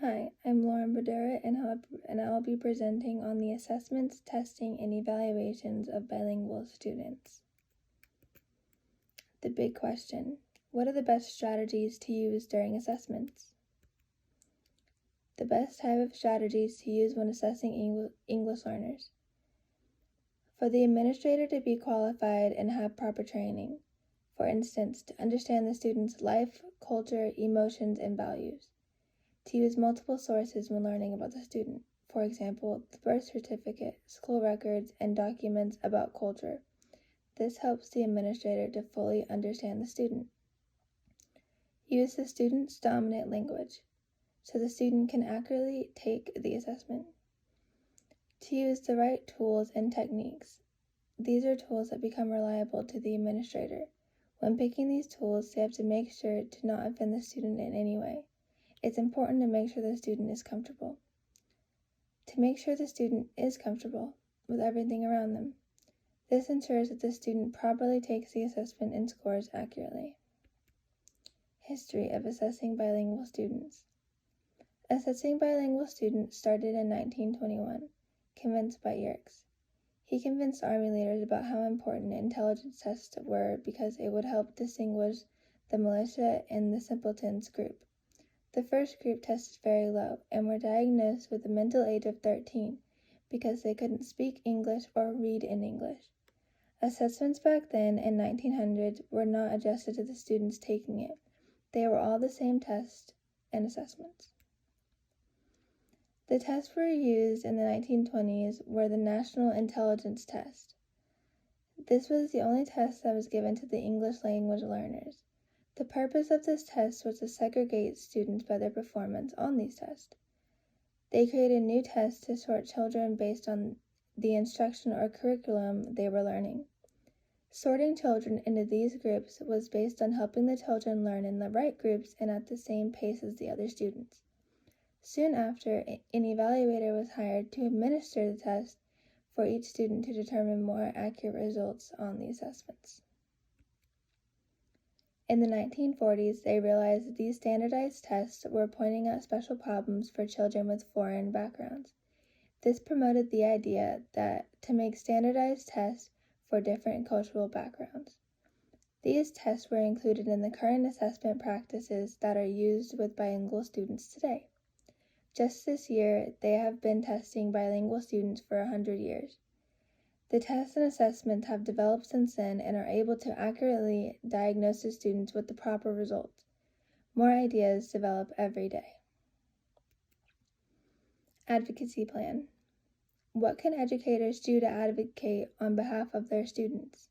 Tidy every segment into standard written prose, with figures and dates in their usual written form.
Hi, I'm Lauren Badura, and I'll be presenting on the assessments, testing, and evaluations of bilingual students. The big question: what are the best strategies to use during assessments? The best type of strategies to use when assessing English learners. For the administrator to be qualified and have proper training. For instance, to understand the student's life, culture, emotions, and values. To use multiple sources when learning about the student. For example, the birth certificate, school records, and documents about culture. This helps the administrator to fully understand the student. Use the student's dominant language, so the student can accurately take the assessment. To use the right tools and techniques. These are tools that become reliable to the administrator. When picking these tools, they have to make sure to not offend the student in any way. It's important to make sure the student is comfortable. To make sure the student is comfortable with everything around them. This ensures that the student properly takes the assessment and scores accurately. History of assessing bilingual students. Assessing bilingual students started in 1921, convinced by Yerkes. He convinced Army leaders about how important intelligence tests were because it would help distinguish the militia and the simpletons group. The first group tested very low and were diagnosed with a mental age of 13 because they couldn't speak English or read in English. Assessments back then in 1900 were not adjusted to the students taking it. They were all the same tests and assessments. The tests were used in the 1920s were the National Intelligence Test. This was the only test that was given to the English language learners. The purpose of this test was to segregate students by their performance on these tests. They created new tests to sort children based on the instruction or curriculum they were learning. Sorting children into these groups was based on helping the children learn in the right groups and at the same pace as the other students. Soon after, an evaluator was hired to administer the test for each student to determine more accurate results on the assessments. In the 1940s, they realized that these standardized tests were pointing out special problems for children with foreign backgrounds. This promoted the idea that to make standardized tests for different cultural backgrounds. These tests were included in the current assessment practices that are used with bilingual students today. Just this year, they have been testing bilingual students for 100 years. The tests and assessments have developed since then and are able to accurately diagnose the students with the proper results. More ideas develop every day. Advocacy plan. What can educators do to advocate on behalf of their students?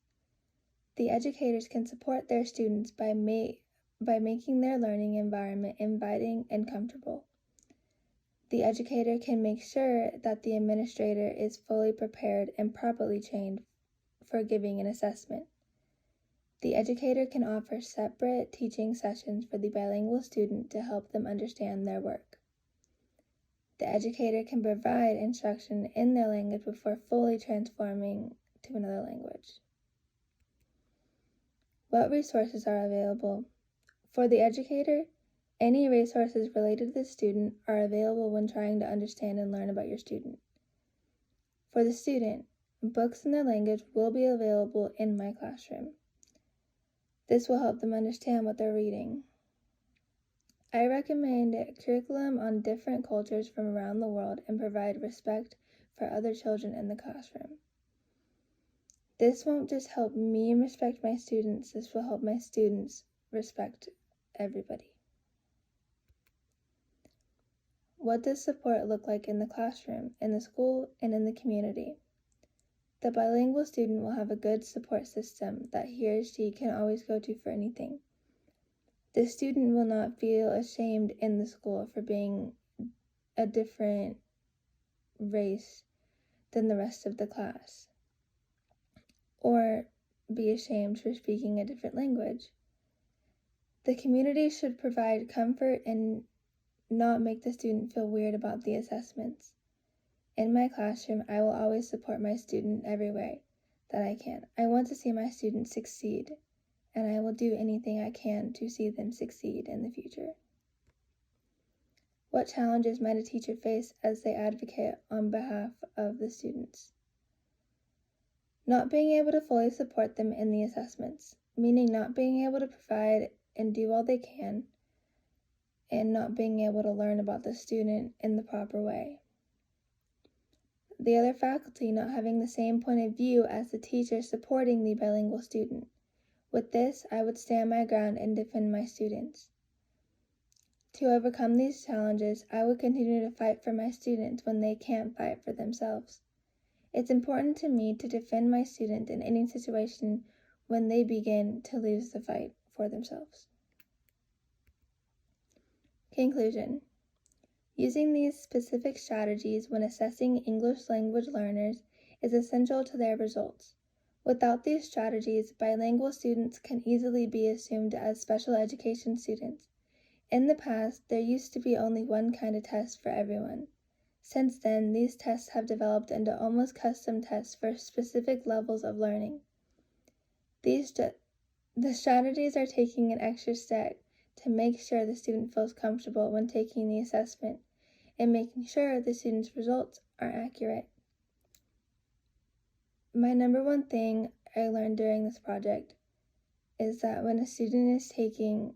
The educators can support their students by making their learning environment inviting and comfortable. The educator can make sure that the administrator is fully prepared and properly trained for giving an assessment. The educator can offer separate teaching sessions for the bilingual student to help them understand their work. The educator can provide instruction in their language before fully transforming to another language. What resources are available? For the educator, any resources related to the student are available when trying to understand and learn about your student. For the student, books in their language will be available in my classroom. This will help them understand what they're reading. I recommend curriculum on different cultures from around the world and provide respect for other children in the classroom. This won't just help me respect my students, this will help my students respect everybody. What does support look like in the classroom, in the school, and in the community? The bilingual student will have a good support system that he or she can always go to for anything. The student will not feel ashamed in the school for being a different race than the rest of the class, or be ashamed for speaking a different language. The community should provide comfort and not make the student feel weird about the assessments. In my classroom, I will always support my student every way that I can. I want to see my students succeed, and I will do anything I can to see them succeed in the future. What challenges might a teacher face as they advocate on behalf of the students? Not being able to fully support them in the assessments, meaning not being able to provide and do all they can, and not being able to learn about the student in the proper way. The other faculty not having the same point of view as the teacher supporting the bilingual student. With this, I would stand my ground and defend my students. To overcome these challenges, I would continue to fight for my students when they can't fight for themselves. It's important to me to defend my student in any situation when they begin to lose the fight for themselves. Conclusion. Using these specific strategies when assessing English language learners is essential to their results. Without these strategies, bilingual students can easily be assumed as special education students. In the past, there used to be only one kind of test for everyone. Since then, these tests have developed into almost custom tests for specific levels of learning. The strategies are taking an extra step to make sure the student feels comfortable when taking the assessment and making sure the student's results are accurate. My number one thing I learned during this project is that when a student is taking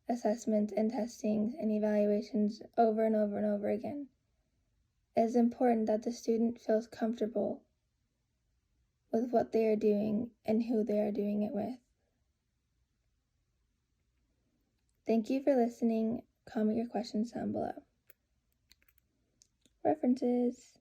assessments and testings and evaluations over and over and over again, it is important that the student feels comfortable with what they are doing and who they are doing it with. Thank you for listening. Comment your questions down below. References.